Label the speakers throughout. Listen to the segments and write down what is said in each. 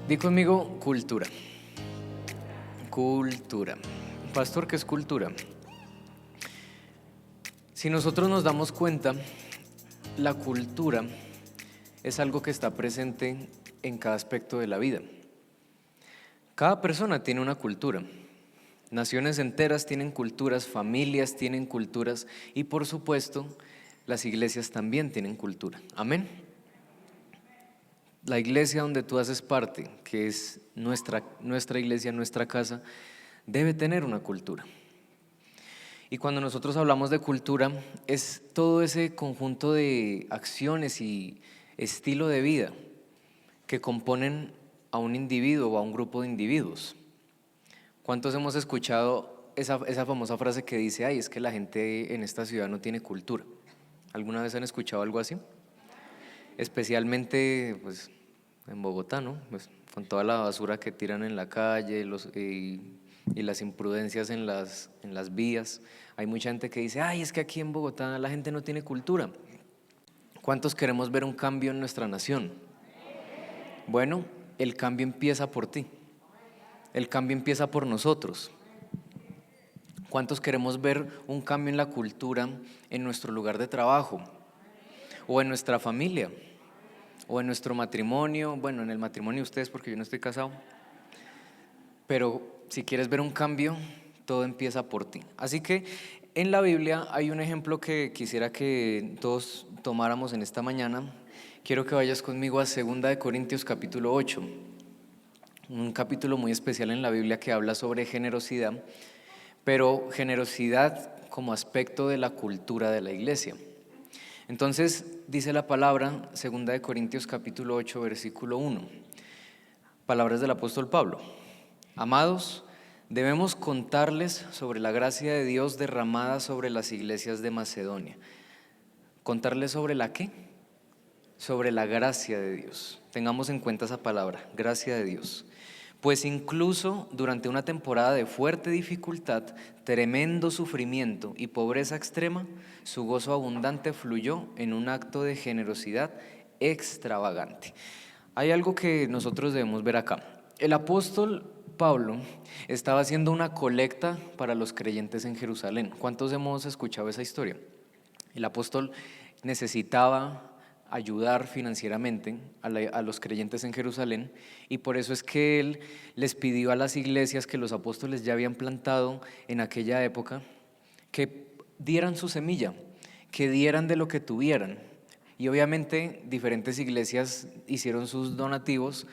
Speaker 1: Di conmigo cultura. Cultura. Pastor, ¿qué es cultura? Si nosotros nos damos cuenta, la cultura es algo que está presente en cada aspecto de la vida. Cada persona tiene una cultura. Naciones enteras tienen culturas, familias tienen culturas y por supuesto las iglesias también tienen cultura. Amén. La iglesia donde tú haces parte, que es nuestra iglesia, nuestra casa, debe tener una cultura. Y cuando nosotros hablamos de cultura, es todo ese conjunto de acciones y estilo de vida que componen a un individuo o a un grupo de individuos. ¿Cuántos hemos escuchado esa famosa frase que dice, ay, es que la gente en esta ciudad no tiene cultura? ¿Alguna vez han escuchado algo así? Especialmente pues, en Bogotá, ¿no? Pues, con toda la basura que tiran en la calle y las imprudencias en las vías. Hay mucha gente que dice, ay, es que aquí en Bogotá la gente no tiene cultura. ¿Cuántos queremos ver un cambio en nuestra nación? Bueno, el cambio empieza por ti. El cambio empieza por nosotros. ¿Cuántos queremos ver un cambio en la cultura en nuestro lugar de trabajo? O en nuestra familia, o en nuestro matrimonio. Bueno, en el matrimonio ustedes, porque yo no estoy casado. Pero si quieres ver un cambio, todo empieza por ti. Así que en la Biblia hay un ejemplo que quisiera que todos tomáramos en esta mañana. Quiero que vayas conmigo a 2 Corintios capítulo 8, un capítulo muy especial en la Biblia que habla sobre generosidad, pero generosidad como aspecto de la cultura de la iglesia. Entonces dice la palabra, 2 Corintios capítulo 8, versículo 1, palabras del apóstol Pablo. Amados, debemos contarles sobre la gracia de Dios derramada sobre las iglesias de Macedonia. ¿Contarles sobre la qué? Sobre la gracia de Dios. Tengamos en cuenta esa palabra, gracia de Dios. Pues incluso durante una temporada de fuerte dificultad, tremendo sufrimiento y pobreza extrema, su gozo abundante fluyó en un acto de generosidad extravagante. Hay algo que nosotros debemos ver acá. El apóstol Pablo estaba haciendo una colecta para los creyentes en Jerusalén. ¿Cuántos hemos escuchado esa historia? El apóstol necesitaba ayudar financieramente a los creyentes en Jerusalén y por eso es que él les pidió a las iglesias que los apóstoles ya habían plantado en aquella época que dieran su semilla, que dieran de lo que tuvieran. Y obviamente diferentes iglesias hicieron sus donativos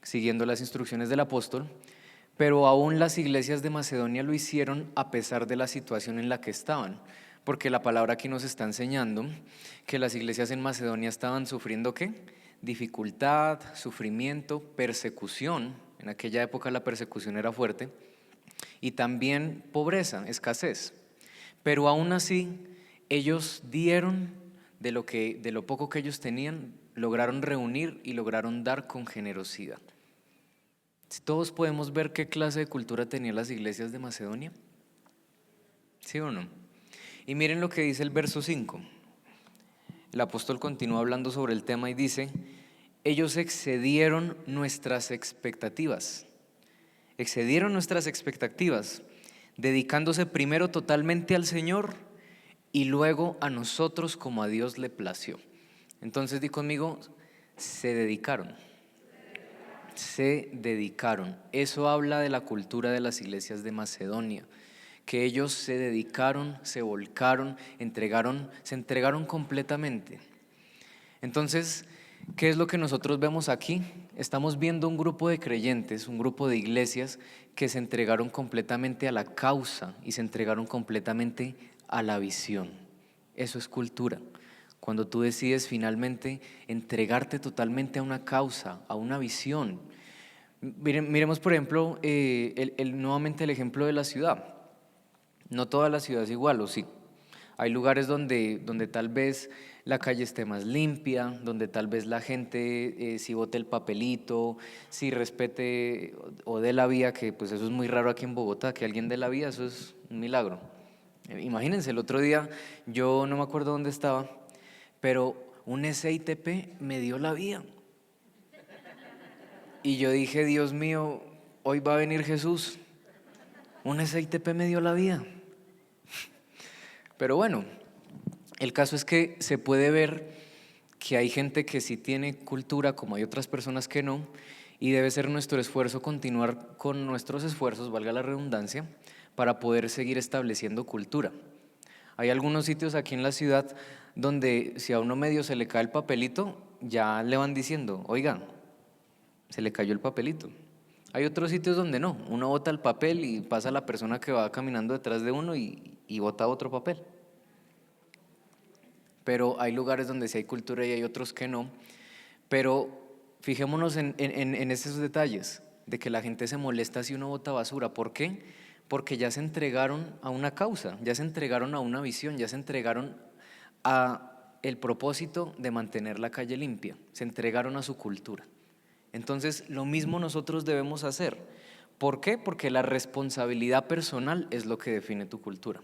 Speaker 1: siguiendo las instrucciones del apóstol, pero aún las iglesias de Macedonia lo hicieron a pesar de la situación en la que estaban, porque la palabra aquí nos está enseñando que las iglesias en Macedonia estaban sufriendo ¿qué? Dificultad, sufrimiento, persecución. En aquella época la persecución era fuerte y también pobreza, escasez. Pero aún así ellos dieron de lo poco que ellos tenían, lograron reunir y lograron dar con generosidad. ¿Todos podemos ver qué clase de cultura tenían las iglesias de Macedonia? ¿Sí o no? Y miren lo que dice el verso 5. El apóstol continúa hablando sobre el tema y dice, ellos excedieron nuestras expectativas, dedicándose primero totalmente al Señor y luego a nosotros como a Dios le plació. Entonces di conmigo, se dedicaron. Eso habla de la cultura de las iglesias de Macedonia, que ellos se dedicaron, se volcaron, se entregaron completamente. Entonces, ¿qué es lo que nosotros vemos aquí? Estamos viendo un grupo de creyentes, un grupo de iglesias que se entregaron completamente a la causa y se entregaron completamente a la visión. Eso es cultura. Cuando tú decides finalmente entregarte totalmente a una causa, a una visión. Miremos por ejemplo, nuevamente el ejemplo de la ciudad. No toda la ciudad es igual, ¿o sí? Hay lugares donde tal vez la calle esté más limpia, donde tal vez la gente si bote el papelito, si respete o dé la vía, que pues eso es muy raro aquí en Bogotá, que alguien dé la vía, eso es un milagro. Imagínense, el otro día yo no me acuerdo dónde estaba, pero un SITP me dio la vía. Y yo dije, Dios mío, hoy va a venir Jesús. Un SITP me dio la vida. Pero bueno, el caso es que se puede ver que hay gente que sí tiene cultura, como hay otras personas que no, y debe ser nuestro esfuerzo continuar con nuestros esfuerzos, valga la redundancia, para poder seguir estableciendo cultura. Hay algunos sitios aquí en la ciudad donde si a uno medio se le cae el papelito, ya le van diciendo, oiga, se le cayó el papelito. Hay otros sitios donde no, uno bota el papel y pasa la persona que va caminando detrás de uno y bota otro papel. Pero hay lugares donde sí hay cultura y hay otros que no. Pero fijémonos en esos detalles, de que la gente se molesta si uno bota basura. ¿Por qué? Porque ya se entregaron a una causa, ya se entregaron a una visión, ya se entregaron a el propósito de mantener la calle limpia, se entregaron a su cultura. Entonces, lo mismo nosotros debemos hacer. ¿Por qué? Porque la responsabilidad personal es lo que define tu cultura.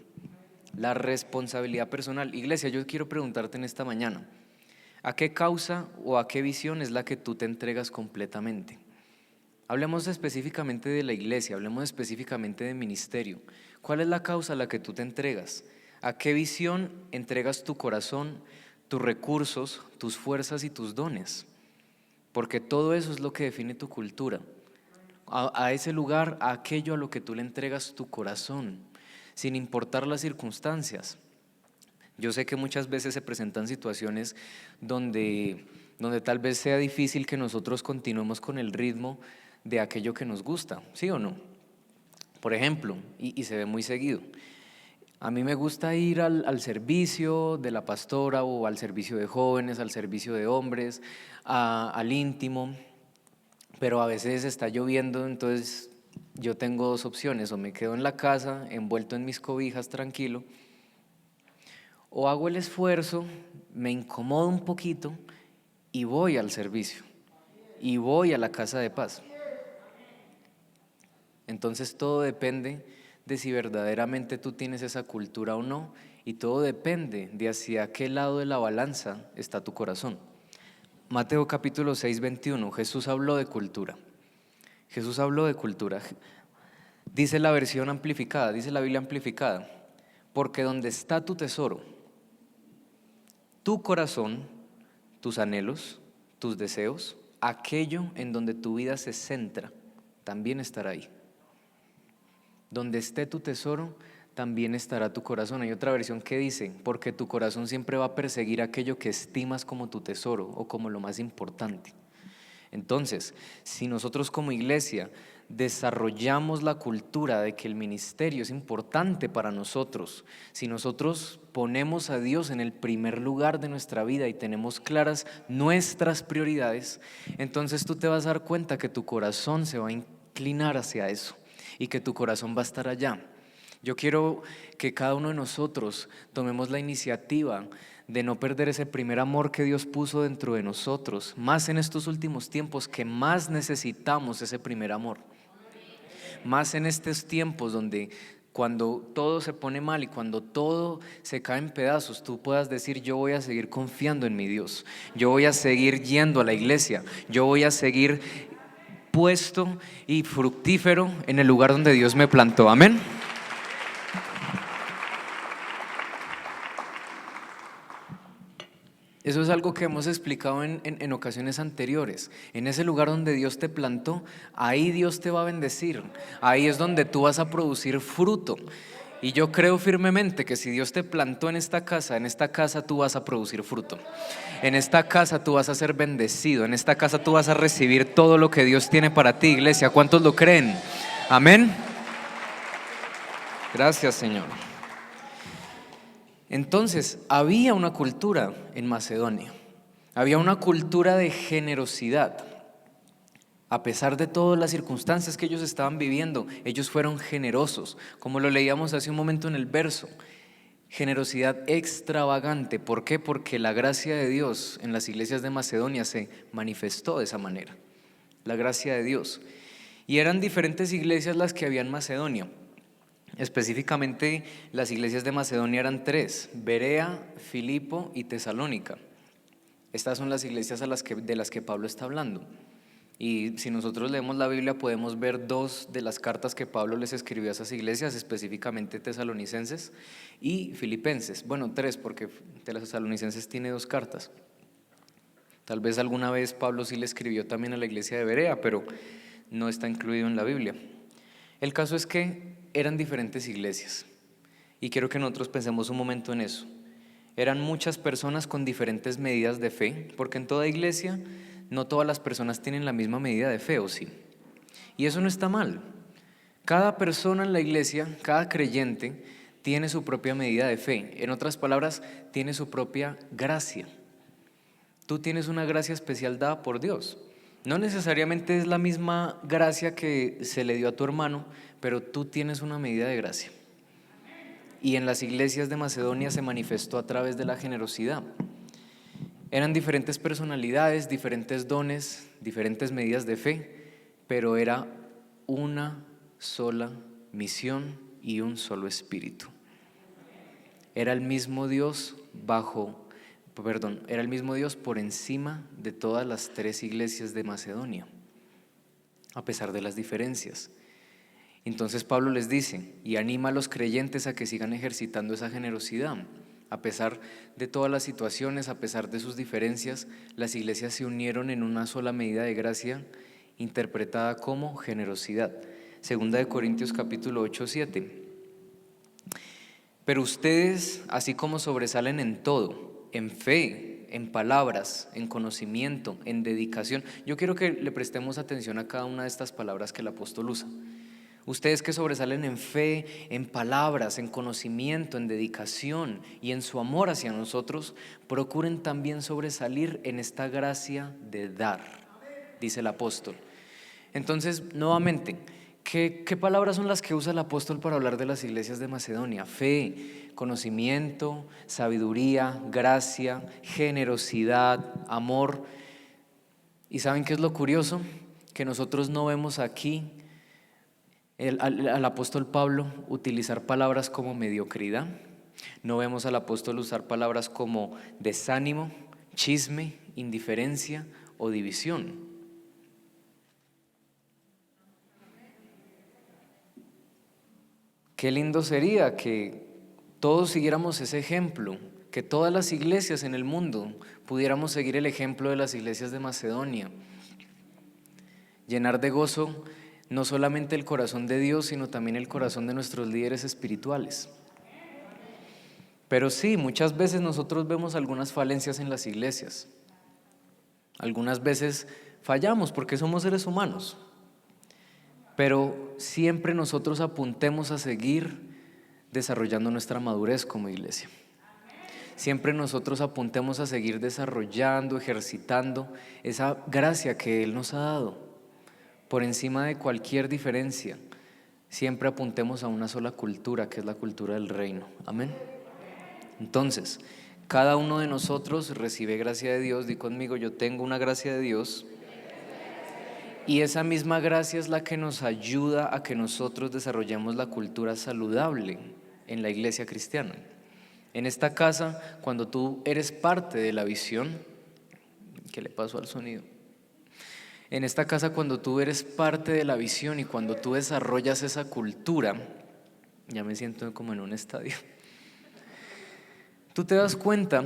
Speaker 1: La responsabilidad personal. Iglesia, yo quiero preguntarte en esta mañana, ¿a qué causa o a qué visión es la que tú te entregas completamente? Hablemos específicamente de la iglesia, hablemos específicamente de ministerio. ¿Cuál es la causa a la que tú te entregas? ¿A qué visión entregas tu corazón, tus recursos, tus fuerzas y tus dones? Porque todo eso es lo que define tu cultura. A ese lugar, a aquello a lo que tú le entregas tu corazón, sin importar las circunstancias. Yo sé que muchas veces se presentan situaciones donde tal vez sea difícil que nosotros continuemos con el ritmo de aquello que nos gusta, ¿sí o no? Por ejemplo, y se ve muy seguido, a mí me gusta ir al servicio de la pastora o al servicio de jóvenes, al servicio de hombres, al íntimo, pero a veces está lloviendo, entonces yo tengo dos opciones: o me quedo en la casa envuelto en mis cobijas tranquilo, o hago el esfuerzo, me incomodo un poquito y voy al servicio y voy a la casa de paz. Entonces todo depende de si verdaderamente tú tienes esa cultura o no, y todo depende de hacia qué lado de la balanza está tu corazón. Mateo capítulo 6, 21, Jesús habló de cultura. Jesús habló de cultura. Dice la versión amplificada, dice la Biblia amplificada, porque donde está tu tesoro, tu corazón, tus anhelos, tus deseos, aquello en donde tu vida se centra, también estará ahí. Donde esté tu tesoro, también estará tu corazón. Hay otra versión que dice, porque tu corazón siempre va a perseguir aquello que estimas como tu tesoro o como lo más importante. Entonces, si nosotros como iglesia desarrollamos la cultura de que el ministerio es importante para nosotros, si nosotros ponemos a Dios en el primer lugar de nuestra vida y tenemos claras nuestras prioridades, entonces tú te vas a dar cuenta que tu corazón se va a inclinar hacia eso y que tu corazón va a estar allá. Yo quiero que cada uno de nosotros tomemos la iniciativa de no perder ese primer amor que Dios puso dentro de nosotros, más en estos últimos tiempos que más necesitamos ese primer amor. Más en estos tiempos donde cuando todo se pone mal y cuando todo se cae en pedazos, tú puedas decir: yo voy a seguir confiando en mi Dios, yo voy a seguir yendo a la iglesia, yo voy a seguir puesto y fructífero en el lugar donde Dios me plantó. Amén. Eso es algo que hemos explicado en ocasiones anteriores. En ese lugar donde Dios te plantó, ahí Dios te va a bendecir. Ahí es donde tú vas a producir fruto. Y yo creo firmemente que si Dios te plantó en esta casa tú vas a producir fruto. En esta casa tú vas a ser bendecido. En esta casa tú vas a recibir todo lo que Dios tiene para ti, iglesia. ¿Cuántos lo creen? Amén. Gracias, Señor. Entonces, había una cultura en Macedonia, había una cultura de generosidad. A pesar de todas las circunstancias que ellos estaban viviendo, ellos fueron generosos, como lo leíamos hace un momento en el verso. Generosidad extravagante. ¿Por qué? Porque la gracia de Dios en las iglesias de Macedonia se manifestó de esa manera. La gracia de Dios. Y eran diferentes iglesias las que había en Macedonia. Específicamente las iglesias de Macedonia eran tres: Berea, Filipo y Tesalónica. Estas son las iglesias de las que Pablo está hablando. Y si nosotros leemos la Biblia podemos ver dos de las cartas que Pablo les escribió a esas iglesias, específicamente Tesalonicenses y Filipenses. Bueno, tres, porque Tesalonicenses tiene dos cartas. Tal vez alguna vez Pablo sí le escribió también a la iglesia de Berea, pero no está incluido en la Biblia. El caso es que eran diferentes iglesias y quiero que nosotros pensemos un momento en eso. Eran muchas personas con diferentes medidas de fe, porque en toda iglesia no todas las personas tienen la misma medida de fe, ¿o sí? Y eso no está mal. Cada persona en la iglesia, cada creyente, tiene su propia medida de fe. En otras palabras, tiene su propia gracia. Tú tienes una gracia especial dada por Dios. No necesariamente es la misma gracia que se le dio a tu hermano, pero tú tienes una medida de gracia. Y en las iglesias de Macedonia se manifestó a través de la generosidad. Eran diferentes personalidades, diferentes dones, diferentes medidas de fe, pero era una sola misión y un solo espíritu. Era el mismo Dios era el mismo Dios por encima de todas las tres iglesias de Macedonia, a pesar de las diferencias. Entonces Pablo les dice y anima a los creyentes a que sigan ejercitando esa generosidad. A pesar de todas las situaciones, a pesar de sus diferencias, las iglesias se unieron en una sola medida de gracia interpretada como generosidad. Segunda de Corintios capítulo 8-7. Pero ustedes, así como sobresalen en todo, en fe, en palabras, en conocimiento, en dedicación. Yo quiero que le prestemos atención a cada una de estas palabras que el apóstol usa. Ustedes que sobresalen en fe, en palabras, en conocimiento, en dedicación y en su amor hacia nosotros, procuren también sobresalir en esta gracia de dar, dice el apóstol. Entonces, nuevamente, ¿qué palabras son las que usa el apóstol para hablar de las iglesias de Macedonia? Fe, conocimiento, sabiduría, gracia, generosidad, amor. ¿Y saben qué es lo curioso? Que nosotros no vemos aquí al apóstol Pablo utilizar palabras como mediocridad, no vemos al apóstol usar palabras como desánimo, chisme, indiferencia o división. Qué lindo sería que todos siguiéramos ese ejemplo, que todas las iglesias en el mundo pudiéramos seguir el ejemplo de las iglesias de Macedonia, llenar de gozo no solamente el corazón de Dios, sino también el corazón de nuestros líderes espirituales. Pero sí, muchas veces nosotros vemos algunas falencias en las iglesias. Algunas veces fallamos porque somos seres humanos. Pero siempre nosotros apuntemos a seguir desarrollando nuestra madurez como iglesia. Siempre nosotros apuntemos a seguir desarrollando, ejercitando esa gracia que Él nos ha dado. Por encima de cualquier diferencia, siempre apuntemos a una sola cultura, que es la cultura del reino. Amén. Entonces, cada uno de nosotros recibe gracia de Dios. Di conmigo, yo tengo una gracia de Dios. Y esa misma gracia es la que nos ayuda a que nosotros desarrollemos la cultura saludable en la iglesia cristiana. En esta casa, cuando tú eres parte de la visión, ¿qué le pasó al sonido? En esta casa, cuando tú eres parte de la visión y cuando tú desarrollas esa cultura, ya me siento como en un estadio, tú te das cuenta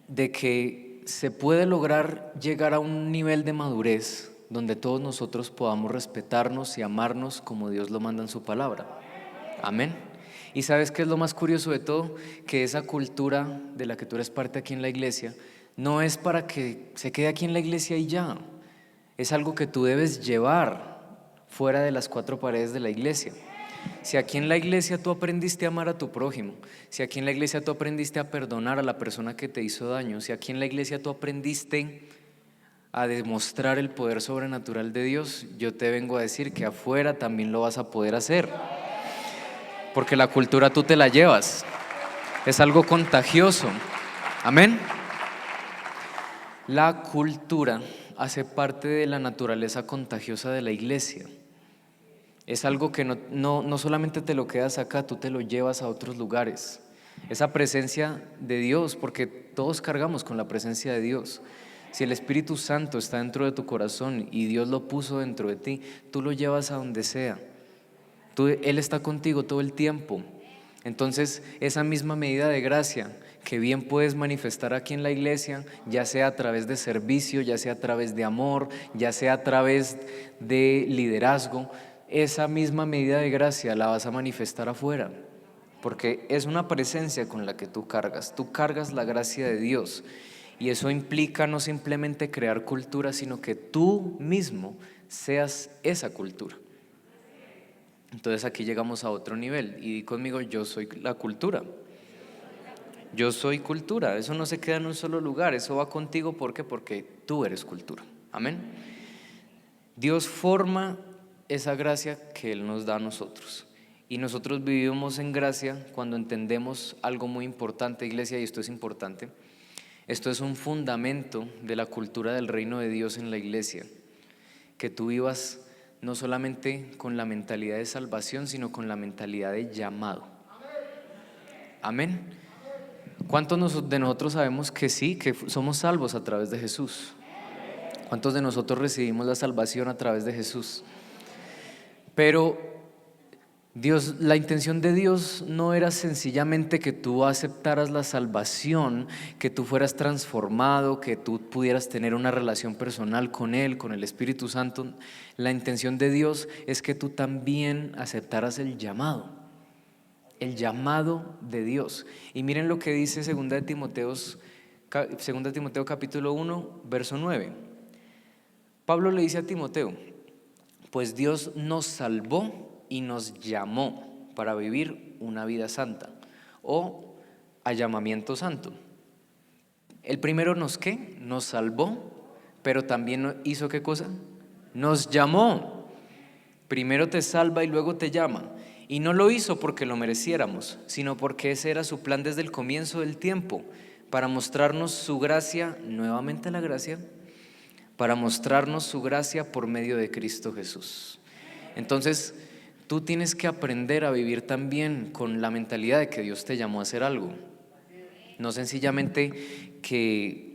Speaker 1: de que se puede lograr llegar a un nivel de madurez donde todos nosotros podamos respetarnos y amarnos como Dios lo manda en su palabra. Amén. Y ¿sabes qué es lo más curioso de todo? Que esa cultura de la que tú eres parte aquí en la iglesia no es para que se quede aquí en la iglesia y ya. Es algo que tú debes llevar fuera de las cuatro paredes de la iglesia. Si aquí en la iglesia tú aprendiste a amar a tu prójimo, si aquí en la iglesia tú aprendiste a perdonar a la persona que te hizo daño, si aquí en la iglesia tú aprendiste a demostrar el poder sobrenatural de Dios, yo te vengo a decir que afuera también lo vas a poder hacer, porque la cultura tú te la llevas, es algo contagioso. Amén. La cultura hace parte de la naturaleza contagiosa de la iglesia. Es algo que no solamente te lo quedas acá, tú te lo llevas a otros lugares. Esa presencia de Dios, porque todos cargamos con la presencia de Dios. Si el Espíritu Santo está dentro de tu corazón y Dios lo puso dentro de ti, tú lo llevas a donde sea. Él está contigo todo el tiempo. Entonces, esa misma medida de gracia que bien puedes manifestar aquí en la iglesia, ya sea a través de servicio, ya sea a través de amor, ya sea a través de liderazgo, esa misma medida de gracia la vas a manifestar afuera, porque es una presencia con la que tú cargas la gracia de Dios, y eso implica no simplemente crear cultura, sino que tú mismo seas esa cultura. Entonces aquí llegamos a otro nivel, y di conmigo: yo soy la cultura. Yo soy cultura. Eso no se queda en un solo lugar, eso va contigo. ¿Por qué? Porque tú eres cultura. Amén. Dios forma esa gracia que Él nos da a nosotros, y nosotros vivimos en gracia cuando entendemos algo muy importante, iglesia, y esto es importante. Esto es un fundamento de la cultura del reino de Dios en la iglesia, que tú vivas no solamente con la mentalidad de salvación, sino con la mentalidad de llamado. Amén. ¿Cuántos de nosotros sabemos que sí, que somos salvos a través de Jesús? ¿Cuántos de nosotros recibimos la salvación a través de Jesús? Pero la intención de Dios no era sencillamente que tú aceptaras la salvación, que tú fueras transformado, que tú pudieras tener una relación personal con Él, con el Espíritu Santo. La intención de Dios es que tú también aceptaras el llamado de Dios. Y miren lo que dice 2 Timoteo capítulo 1, verso 9. Pablo le dice a Timoteo: pues Dios nos salvó y nos llamó para vivir una vida santa, o a llamamiento santo. El primero nos salvó, pero también hizo ¿qué cosa? Nos llamó. Primero te salva y luego te llama. Y no lo hizo porque lo mereciéramos, sino porque ese era su plan desde el comienzo del tiempo, para mostrarnos su gracia, nuevamente la gracia, para mostrarnos su gracia por medio de Cristo Jesús. Entonces, tú tienes que aprender a vivir también con la mentalidad de que Dios te llamó a hacer algo. No sencillamente que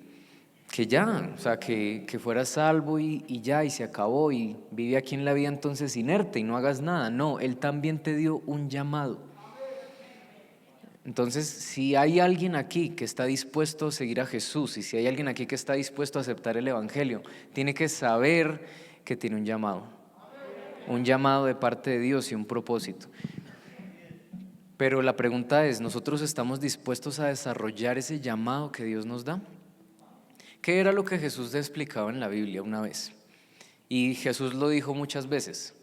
Speaker 1: ya, o sea, que fueras salvo y ya, y se acabó, y vive aquí en la vida entonces inerte y no hagas nada. No, Él también te dio un llamado. Entonces, si hay alguien aquí que está dispuesto a seguir a Jesús, y si hay alguien aquí que está dispuesto a aceptar el Evangelio, tiene que saber que tiene un llamado de parte de Dios y un propósito. Pero la pregunta es: ¿nosotros estamos dispuestos a desarrollar ese llamado que Dios nos da? ¿Qué era lo que Jesús te explicaba en la Biblia una vez? Y Jesús lo dijo muchas veces: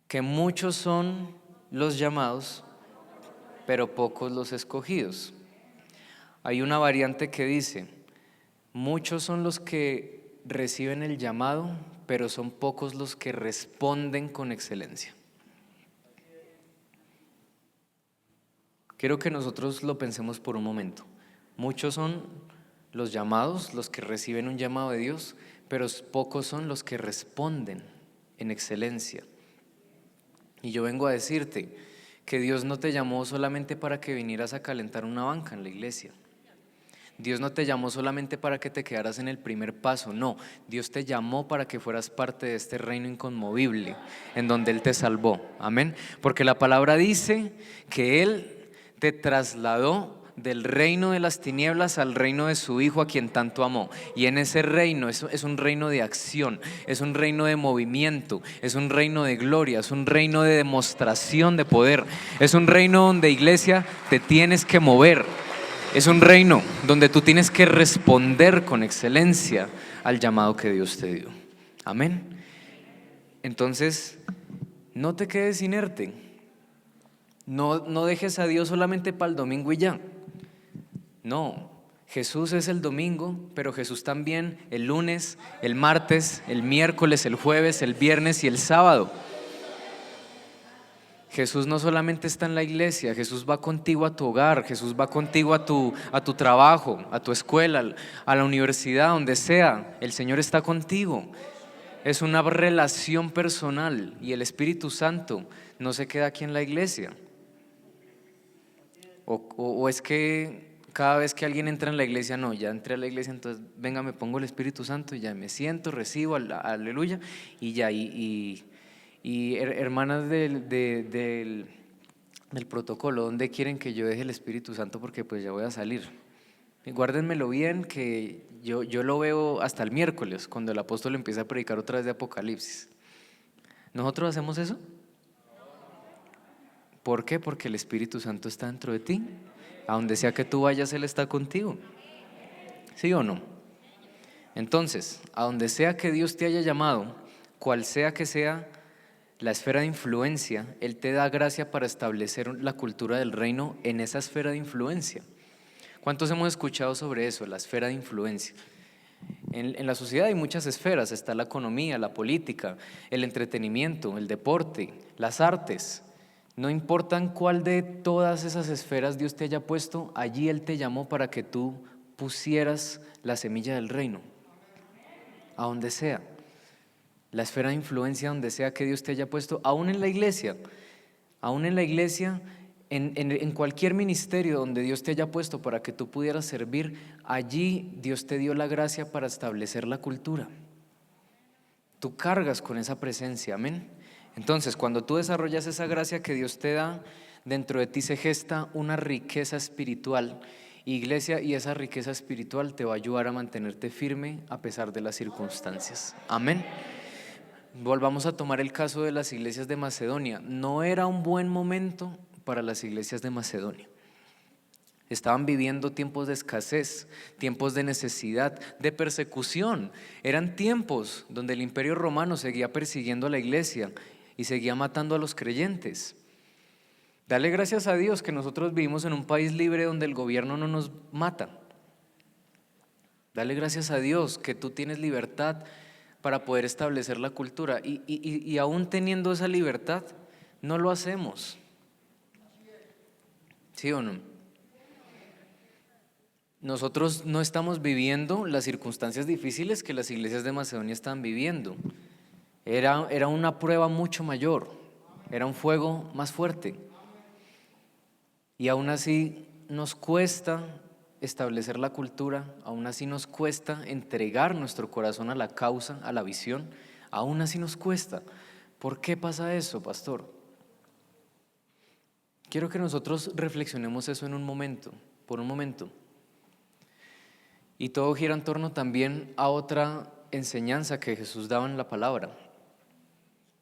Speaker 1: que muchos son los llamados, pero pocos los escogidos. Hay una variante que dice: muchos son los que reciben el llamado, pero son pocos los que responden con excelencia. Quiero que nosotros lo pensemos por un momento. Muchos son los llamados, los que reciben un llamado de Dios, pero pocos son los que responden en excelencia. Y yo vengo a decirte que Dios no te llamó solamente para que vinieras a calentar una banca en la iglesia. Dios no te llamó solamente para que te quedaras en el primer paso. No, Dios te llamó para que fueras parte de este reino inconmovible en donde Él te salvó. Amén. Porque la palabra dice que Él te trasladó del reino de las tinieblas al reino de su Hijo, a quien tanto amó. Y en ese reino es un reino de acción, es un reino de movimiento, es un reino de gloria, es un reino de demostración de poder, es un reino donde, iglesia, te tienes que mover. Es un reino donde tú tienes que responder con excelencia al llamado que Dios te dio. Amén. Entonces, no te quedes inerte. No dejes a Dios solamente para el domingo y ya. No, Jesús es el domingo, pero Jesús también el lunes, el martes, el miércoles, el jueves, el viernes y el sábado. Jesús no solamente está en la iglesia, Jesús va contigo a tu hogar, Jesús va contigo a tu trabajo, a tu escuela, a la universidad, donde sea. El Señor está contigo. Es una relación personal, y el Espíritu Santo no se queda aquí en la iglesia. O es que cada vez que alguien entra en la iglesia, no, ya entré a la iglesia, entonces venga, me pongo el Espíritu Santo y ya me siento, recibo, aleluya, y ya, hermanas del protocolo, ¿dónde quieren que yo deje el Espíritu Santo? Porque pues ya voy a salir. Y guárdenmelo bien, que yo lo veo hasta el miércoles, cuando el apóstol empieza a predicar otra vez de Apocalipsis. ¿Nosotros hacemos eso? ¿Por qué? Porque el Espíritu Santo está dentro de ti. A donde sea que tú vayas, Él está contigo. ¿Sí o no? Entonces, a donde sea que Dios te haya llamado, cual sea que sea la esfera de influencia, Él te da gracia para establecer la cultura del reino en esa esfera de influencia. ¿Cuántos hemos escuchado sobre eso, la esfera de influencia? En la sociedad hay muchas esferas, está la economía, la política, el entretenimiento, el deporte, las artes. No importa en cuál de todas esas esferas Dios te haya puesto, allí Él te llamó para que tú pusieras la semilla del reino, a donde sea. La esfera de influencia, donde sea que Dios te haya puesto, aún en la iglesia, en cualquier ministerio donde Dios te haya puesto para que tú pudieras servir, allí Dios te dio la gracia para establecer la cultura. Tú cargas con esa presencia, amén. Entonces, cuando tú desarrollas esa gracia que Dios te da, dentro de ti se gesta una riqueza espiritual, iglesia, y esa riqueza espiritual te va a ayudar a mantenerte firme a pesar de las circunstancias, amén. Volvamos a tomar el caso de las iglesias de Macedonia. No era un buen momento para las iglesias de Macedonia. Estaban viviendo tiempos de escasez, tiempos de necesidad, de persecución. Eran tiempos donde el Imperio Romano seguía persiguiendo a la iglesia y seguía matando a los creyentes. Dale gracias a Dios que nosotros vivimos en un país libre donde el gobierno no nos mata. Dale gracias a Dios que tú tienes libertad para poder establecer la cultura, y aún teniendo esa libertad, no lo hacemos. ¿Sí o no? Nosotros no estamos viviendo las circunstancias difíciles que las iglesias de Macedonia están viviendo. Era una prueba mucho mayor, era un fuego más fuerte. Y aún así nos cuesta establecer la cultura, aún así nos cuesta entregar nuestro corazón a la causa, a la visión, aún así nos cuesta. ¿Por qué pasa eso, pastor? Quiero que nosotros reflexionemos eso por un momento. Y todo gira en torno también a otra enseñanza que Jesús daba en la palabra,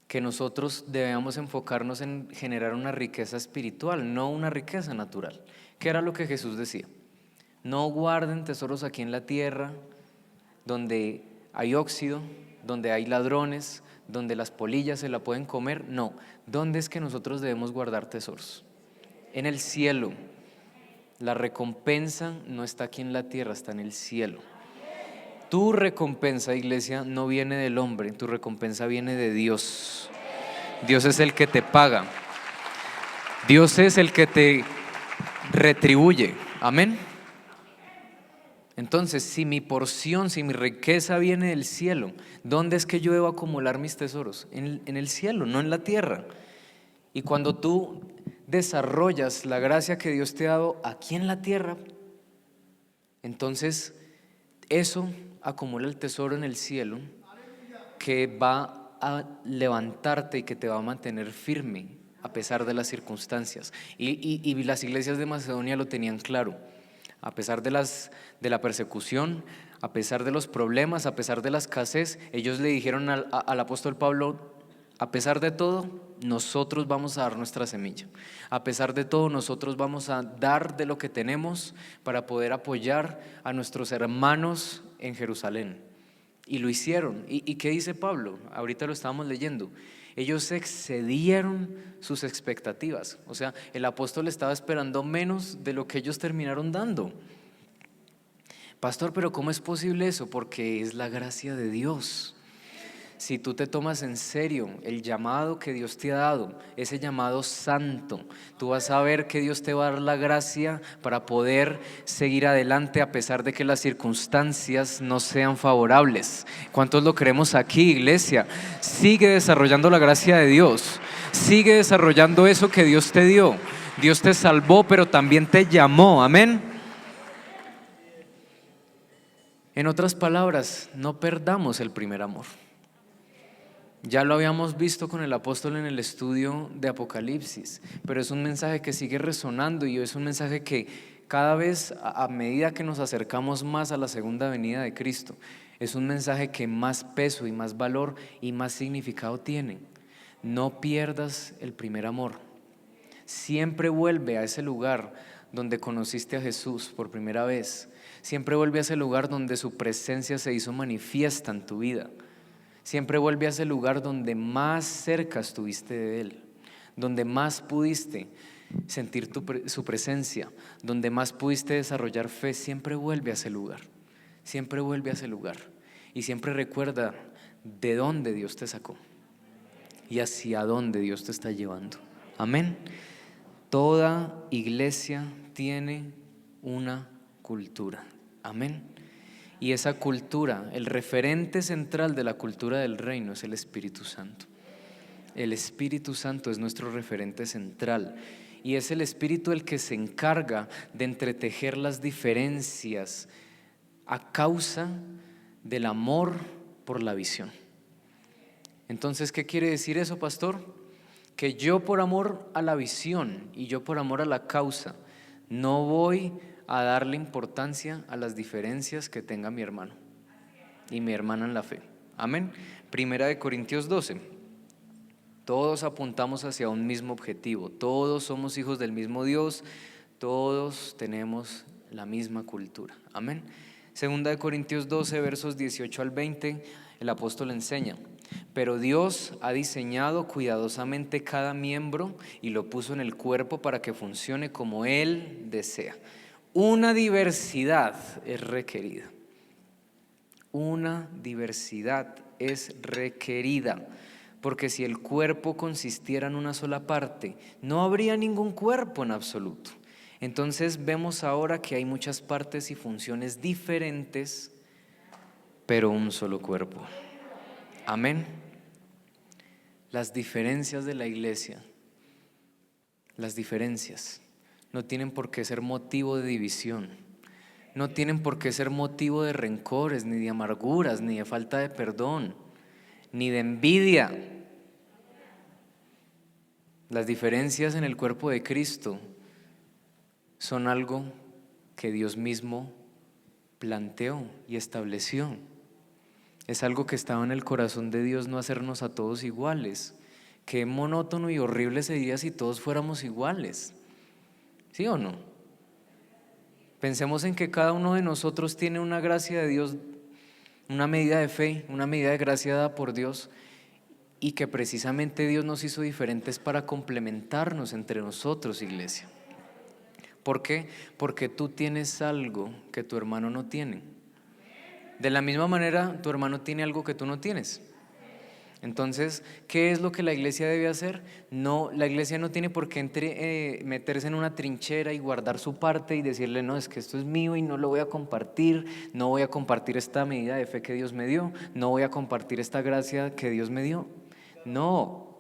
Speaker 1: que nosotros debemos enfocarnos en generar una riqueza espiritual, no una riqueza natural. ¿Qué era lo que Jesús decía? No guarden tesoros aquí en la tierra, donde hay óxido, donde hay ladrones, donde las polillas se la pueden comer. No, ¿dónde es que nosotros debemos guardar tesoros? En el cielo. La recompensa no está aquí en la tierra, está en el cielo. Tu recompensa, iglesia, no viene del hombre, tu recompensa viene de Dios. Dios es el que te paga. Dios es el que te retribuye. Amén. Entonces, si mi porción, si mi riqueza viene del cielo, ¿dónde es que yo debo acumular mis tesoros? En el cielo, no en la tierra. Y cuando tú desarrollas la gracia que Dios te ha dado aquí en la tierra, entonces eso acumula el tesoro en el cielo, que va a levantarte y que te va a mantener firme a pesar de las circunstancias. Y las iglesias de Macedonia lo tenían claro. A pesar de la persecución, a pesar de los problemas, a pesar de la escasez, ellos le dijeron al apóstol Pablo: a pesar de todo, nosotros vamos a dar nuestra semilla. A pesar de todo, nosotros vamos a dar de lo que tenemos para poder apoyar a nuestros hermanos en Jerusalén. Y lo hicieron. ¿Y qué dice Pablo? Ahorita lo estábamos leyendo. Ellos excedieron sus expectativas. O sea, el apóstol estaba esperando menos de lo que ellos terminaron dando. Pastor, pero ¿cómo es posible eso? Porque es la gracia de Dios. Si tú te tomas en serio el llamado que Dios te ha dado, ese llamado santo, tú vas a ver que Dios te va a dar la gracia para poder seguir adelante a pesar de que las circunstancias no sean favorables. ¿Cuántos lo creemos aquí, iglesia? Sigue desarrollando la gracia de Dios, sigue desarrollando eso que Dios te dio. Dios te salvó, pero también te llamó, amén. En otras palabras, no perdamos el primer amor. Ya lo habíamos visto con el apóstol en el estudio de Apocalipsis, pero es un mensaje que sigue resonando y es un mensaje que cada vez a medida que nos acercamos más a la segunda venida de Cristo, es un mensaje que más peso y más valor y más significado tiene. No pierdas el primer amor. Siempre vuelve a ese lugar donde conociste a Jesús por primera vez. Siempre vuelve a ese lugar donde su presencia se hizo manifiesta en tu vida. Siempre vuelve a ese lugar donde más cerca estuviste de Él, donde más pudiste sentir su presencia, donde más pudiste desarrollar fe. Siempre vuelve a ese lugar, siempre vuelve a ese lugar. Y siempre recuerda de dónde Dios te sacó y hacia dónde Dios te está llevando. Amén. Toda iglesia tiene una cultura. Amén. Y esa cultura, el referente central de la cultura del reino es el Espíritu Santo. El Espíritu Santo es nuestro referente central y es el Espíritu el que se encarga de entretejer las diferencias a causa del amor por la visión. Entonces, ¿qué quiere decir eso, pastor? Que yo por amor a la visión y yo por amor a la causa no voy a darle importancia a las diferencias que tenga mi hermano y mi hermana en la fe. Amén. Primera de Corintios 12. Todos apuntamos hacia un mismo objetivo, todos somos hijos del mismo Dios, todos tenemos la misma cultura. Amén. Segunda de Corintios 12, versos 18 al 20, el apóstol enseña: pero Dios ha diseñado cuidadosamente cada miembro y lo puso en el cuerpo para que funcione como Él desea. Una diversidad es requerida. Una diversidad es requerida. Porque si el cuerpo consistiera en una sola parte, no habría ningún cuerpo en absoluto. Entonces vemos ahora que hay muchas partes y funciones diferentes, pero un solo cuerpo. Amén. Las diferencias de la iglesia, las diferencias no tienen por qué ser motivo de división, no tienen por qué ser motivo de rencores, ni de amarguras, ni de falta de perdón, ni de envidia. Las diferencias en el cuerpo de Cristo son algo que Dios mismo planteó y estableció. Es algo que estaba en el corazón de Dios, no hacernos a todos iguales. Qué monótono y horrible sería si todos fuéramos iguales. ¿Sí o no? Pensemos en que cada uno de nosotros tiene una gracia de Dios, una medida de fe, una medida de gracia dada por Dios, y que precisamente Dios nos hizo diferentes para complementarnos entre nosotros, iglesia. ¿Por qué? Porque tú tienes algo que tu hermano no tiene. De la misma manera, tu hermano tiene algo que tú no tienes. Entonces, ¿qué es lo que la iglesia debe hacer? No, la iglesia no tiene por qué meterse en una trinchera y guardar su parte y decirle: no, es que esto es mío y no lo voy a compartir, no voy a compartir esta medida de fe que Dios me dio, no voy a compartir esta gracia que Dios me dio. No,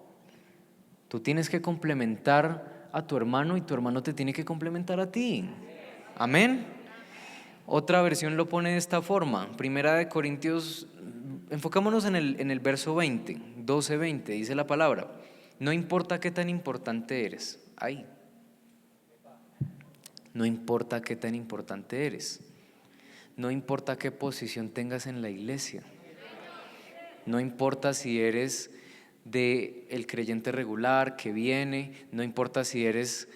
Speaker 1: tú tienes que complementar a tu hermano y tu hermano te tiene que complementar a ti. Amén. Otra versión lo pone de esta forma. Primera de Corintios, enfocémonos en el verso 20, 12-20, dice la palabra: no importa qué tan importante eres. Ahí. No importa qué tan importante eres. No importa qué posición tengas en la iglesia. No importa si eres del creyente regular que viene, no importa si eres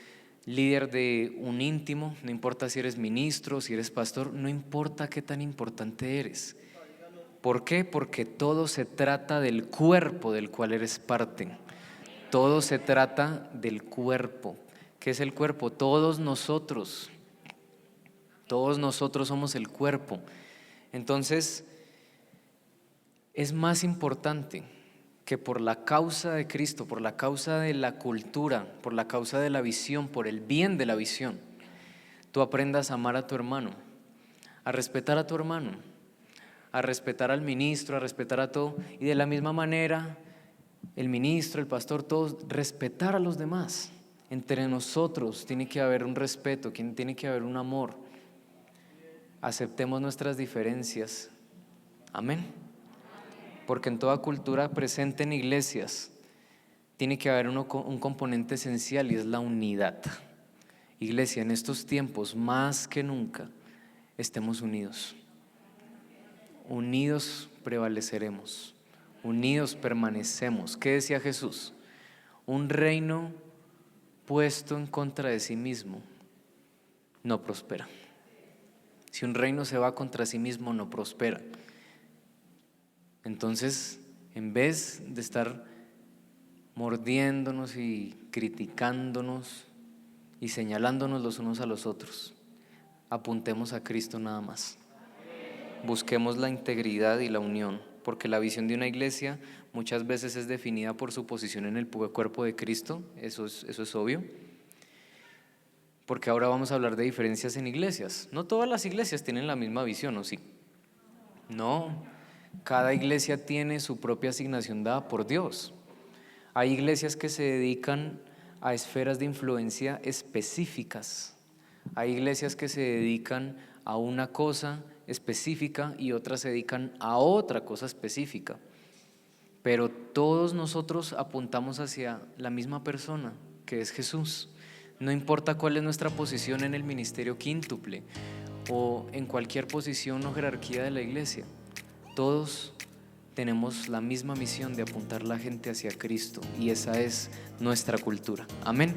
Speaker 1: líder de un íntimo, no importa si eres ministro, si eres pastor, no importa qué tan importante eres. ¿Por qué? Porque todo se trata del cuerpo del cual eres parte. Todo se trata del cuerpo. ¿Qué es el cuerpo? Todos nosotros somos el cuerpo. Entonces, es más importante que por la causa de Cristo, por la causa de la cultura, por la causa de la visión, por el bien de la visión, tú aprendas a amar a tu hermano, a respetar a tu hermano, a respetar al ministro, a respetar a todo, y de la misma manera el ministro, el pastor, todos, respetar a los demás. Entre nosotros tiene que haber un respeto, tiene que haber un amor. aceptemos nuestras diferencias. Amén. Porque en toda cultura presente en iglesias tiene que haber un componente esencial, y es la unidad. Iglesia, en estos tiempos más que nunca, estemos unidos. Unidos prevaleceremos, unidos permanecemos. ¿Qué decía Jesús? Un reino puesto en contra de sí mismo no prospera. Si un reino se va contra sí mismo, no prospera. Entonces, en vez de estar mordiéndonos y criticándonos y señalándonos los unos a los otros, apuntemos a Cristo nada más. Busquemos la integridad y la unión, porque la visión de una iglesia muchas veces es definida por su posición en el cuerpo de Cristo. Eso es obvio. Porque ahora vamos a hablar de diferencias en iglesias. No todas las iglesias tienen la misma visión, ¿o sí? No, cada iglesia tiene su propia asignación dada por Dios. Hay iglesias que se dedican a esferas de influencia específicas. Hay iglesias que se dedican a una cosa específica y otras se dedican a otra cosa específica. Pero todos nosotros apuntamos hacia la misma persona, que es Jesús. No importa cuál es nuestra posición en el ministerio quíntuple o en cualquier posición o jerarquía de la iglesia, todos tenemos la misma misión de apuntar la gente hacia Cristo, y esa es nuestra cultura. Amén.